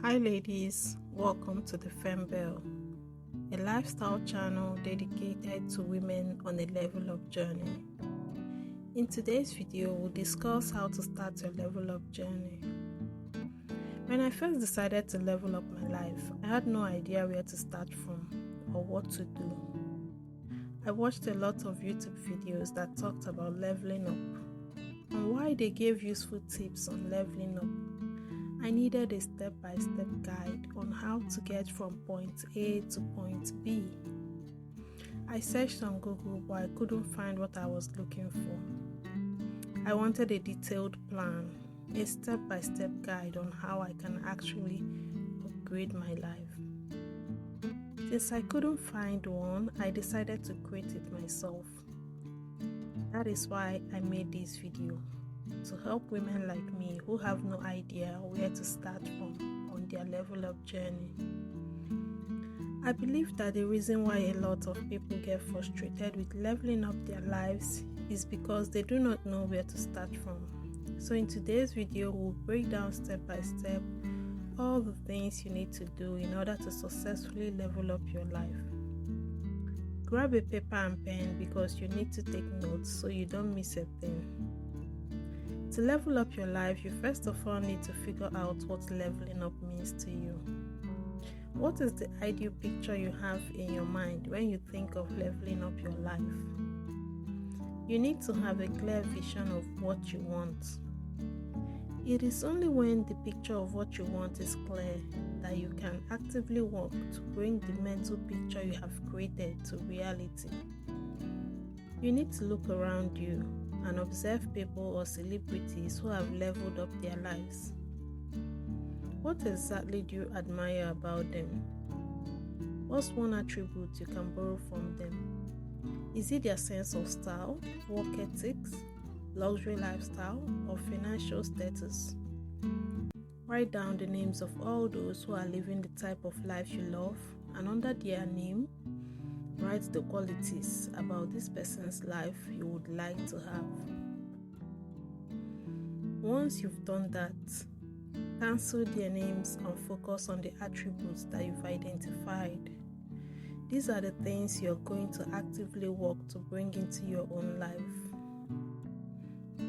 Hi ladies, welcome to the Fembell, a lifestyle channel dedicated to women on a level up journey. In today's video, we'll discuss how to start your level up journey. When I first decided to level up my life, I had no idea where to start from or what to do. I watched a lot of YouTube videos that talked about leveling up and why they gave useful tips on leveling up. I needed a step-by-step guide on how to get from point A to point B. I searched on Google, but I couldn't find what I was looking for. I wanted a detailed plan, a step-by-step guide on how I can actually upgrade my life. Since I couldn't find one, I decided to create it myself. That is why I made this video, to help women like me who have no idea where to start from on their level up journey. I believe that the reason why a lot of people get frustrated with leveling up their lives is because they do not know where to start from. So in today's video, we'll break down step by step all the things you need to do in order to successfully level up your life. Grab a paper and pen because you need to take notes so you don't miss a thing. To level up your life, you first of all need to figure out what leveling up means to you. What is the ideal picture you have in your mind when you think of leveling up your life? You need to have a clear vision of what you want. It is only when the picture of what you want is clear that you can actively work to bring the mental picture you have created to reality. You need to look around you and observe people or celebrities who have leveled up their lives. What exactly do you admire about them? What's one attribute you can borrow from them? Is it their sense of style, work ethics, luxury lifestyle, or financial status? Write down the names of all those who are living the type of life you love, and under their name, write the qualities about this person's life you would like to have. Once you've done that, cancel their names and focus on the attributes that you've identified. These are the things you're going to actively work to bring into your own life.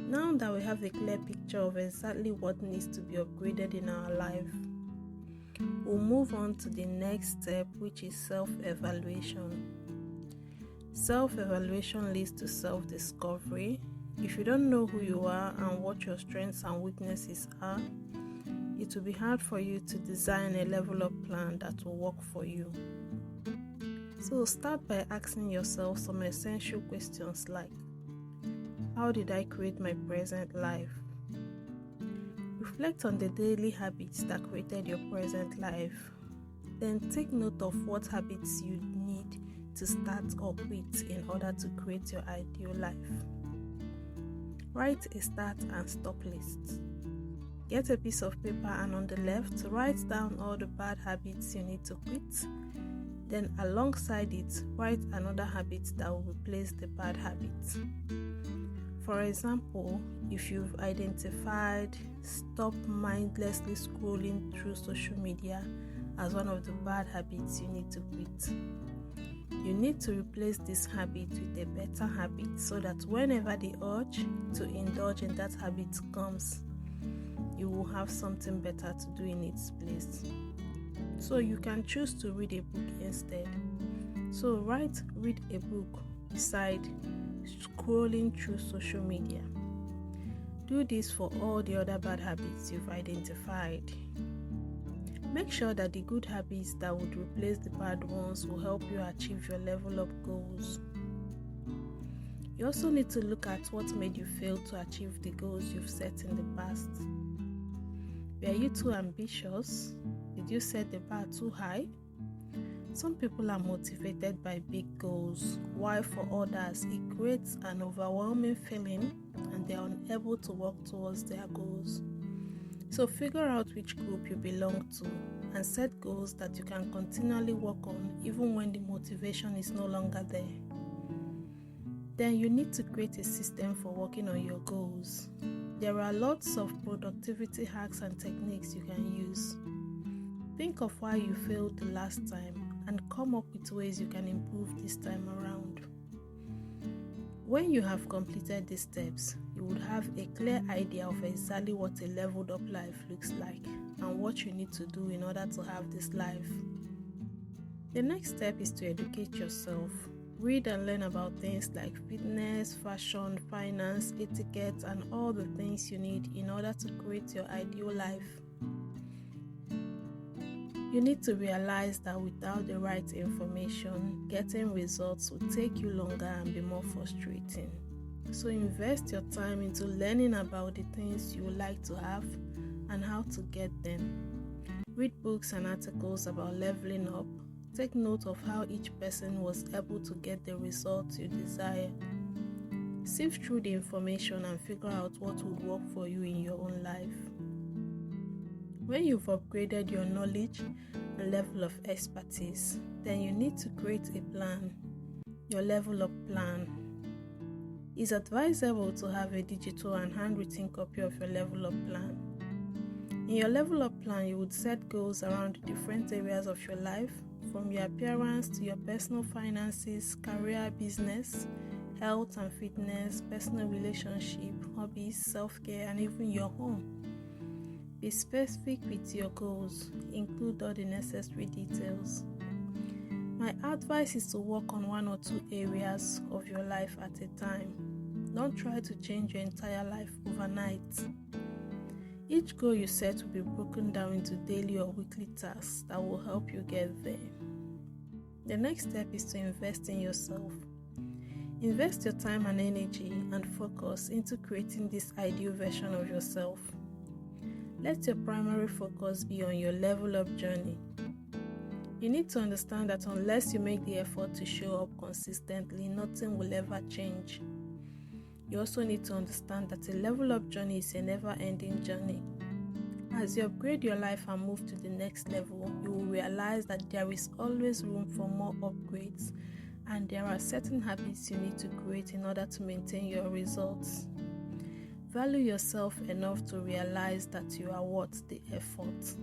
Now that we have a clear picture of exactly what needs to be upgraded in our life, we'll move on to the next step, which is self-evaluation. Self-evaluation leads to self-discovery. If you don't know who you are and what your strengths and weaknesses are, it will be hard for you to design a level up plan that will work for you. So start by asking yourself some essential questions like, how did I create my present life? Reflect on the daily habits that created your present life. Then take note of what habits you need to start or quit in order to create your ideal life. Write a start and stop list. Get a piece of paper and on the left, write down all the bad habits you need to quit. Then alongside it, write another habit that will replace the bad habit. For example, if you've identified stop mindlessly scrolling through social media as one of the bad habits you need to quit, you need to replace this habit with a better habit so that whenever the urge to indulge in that habit comes, you will have something better to do in its place. So you can choose to read a book instead. So read a book beside scrolling through social media. Do this for all the other bad habits you've identified. Make sure that the good habits that would replace the bad ones will help you achieve your level up goals. You also need to look at what made you fail to achieve the goals you've set in the past. Were you too ambitious? Did you set the bar too high? Some people are motivated by big goals, while for others it creates an overwhelming feeling and they are unable to work towards their goals. So figure out which group you belong to and set goals that you can continually work on even when the motivation is no longer there. Then you need to create a system for working on your goals. There are lots of productivity hacks and techniques you can use. Think of why you failed the last time and come up with ways you can improve this time around. When you have completed these steps, you would have a clear idea of exactly what a leveled up life looks like and what you need to do in order to have this life. The next step is to educate yourself. Read and learn about things like fitness, fashion, finance, etiquette, and all the things you need in order to create your ideal life. You need to realize that without the right information, getting results will take you longer and be more frustrating. So invest your time into learning about the things you would like to have and how to get them. Read books and articles about leveling up. Take note of how each person was able to get the results you desire. Sift through the information and figure out what would work for you in your own life. When you've upgraded your knowledge and level of expertise, then you need to create a plan, your level up plan. It's advisable to have a digital and handwritten copy of your level up plan. In your level up plan, you would set goals around the different areas of your life, from your appearance to your personal finances, career, business, health and fitness, personal relationship, hobbies, self-care, and even your home. Be specific with your goals. Include all the necessary details. My advice is to work on 1 or 2 areas of your life at a time. Don't try to change your entire life overnight. Each goal you set will be broken down into daily or weekly tasks that will help you get there. The next step is to invest in yourself. Invest your time and energy and focus into creating this ideal version of yourself. Let your primary focus be on your level up journey. You need to understand that unless you make the effort to show up consistently, nothing will ever change. You also need to understand that a level up journey is a never-ending journey. As you upgrade your life and move to the next level, you will realize that there is always room for more upgrades, and there are certain habits you need to create in order to maintain your results. Value yourself enough to realize that you are worth the effort.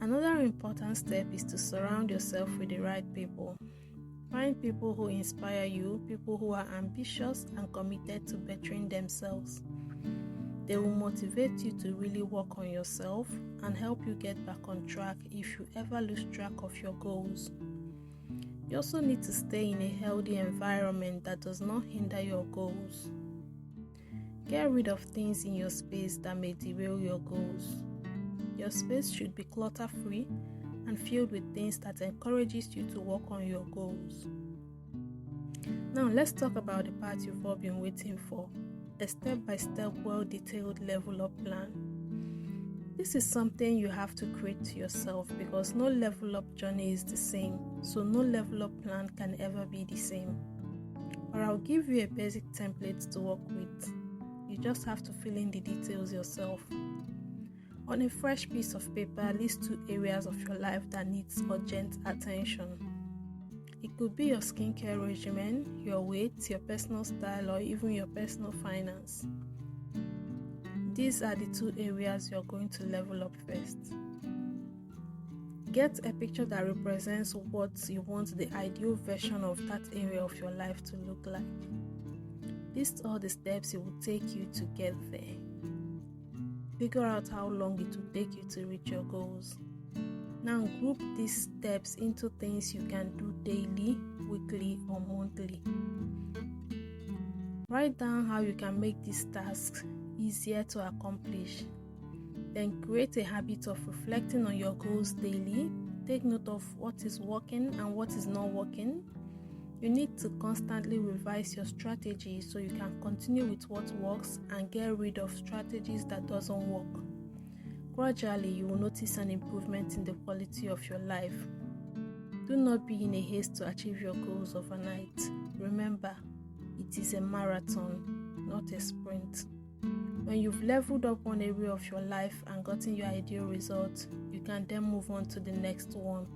Another important step is to surround yourself with the right people. Find people who inspire you, people who are ambitious and committed to bettering themselves. They will motivate you to really work on yourself and help you get back on track if you ever lose track of your goals. You also need to stay in a healthy environment that does not hinder your goals. Get rid of things in your space that may derail your goals. Your space should be clutter-free and filled with things that encourages you to work on your goals. Now let's talk about the part you've all been waiting for, a step-by-step, well-detailed level up plan. This is something you have to create to yourself because no level up journey is the same, so no level up plan can ever be the same. Or I'll give you a basic template to work with. You just have to fill in the details yourself. On a fresh piece of paper, list 2 areas of your life that needs urgent attention. It could be your skincare regimen, your weight, your personal style, or even your personal finance. These are the 2 areas you're going to level up first. Get a picture that represents what you want the ideal version of that area of your life to look like. List all the steps it will take you to get there. Figure out how long it will take you to reach your goals. Now group these steps into things you can do daily, weekly, or monthly. Write down how you can make these tasks easier to accomplish. Then create a habit of reflecting on your goals daily. Take note of what is working and what is not working. You need to constantly revise your strategy so you can continue with what works and get rid of strategies that doesn't work. Gradually, you will notice an improvement in the quality of your life. Do not be in a haste to achieve your goals overnight. Remember, it is a marathon, not a sprint. When you've leveled up one area of your life and gotten your ideal result, you can then move on to the next one.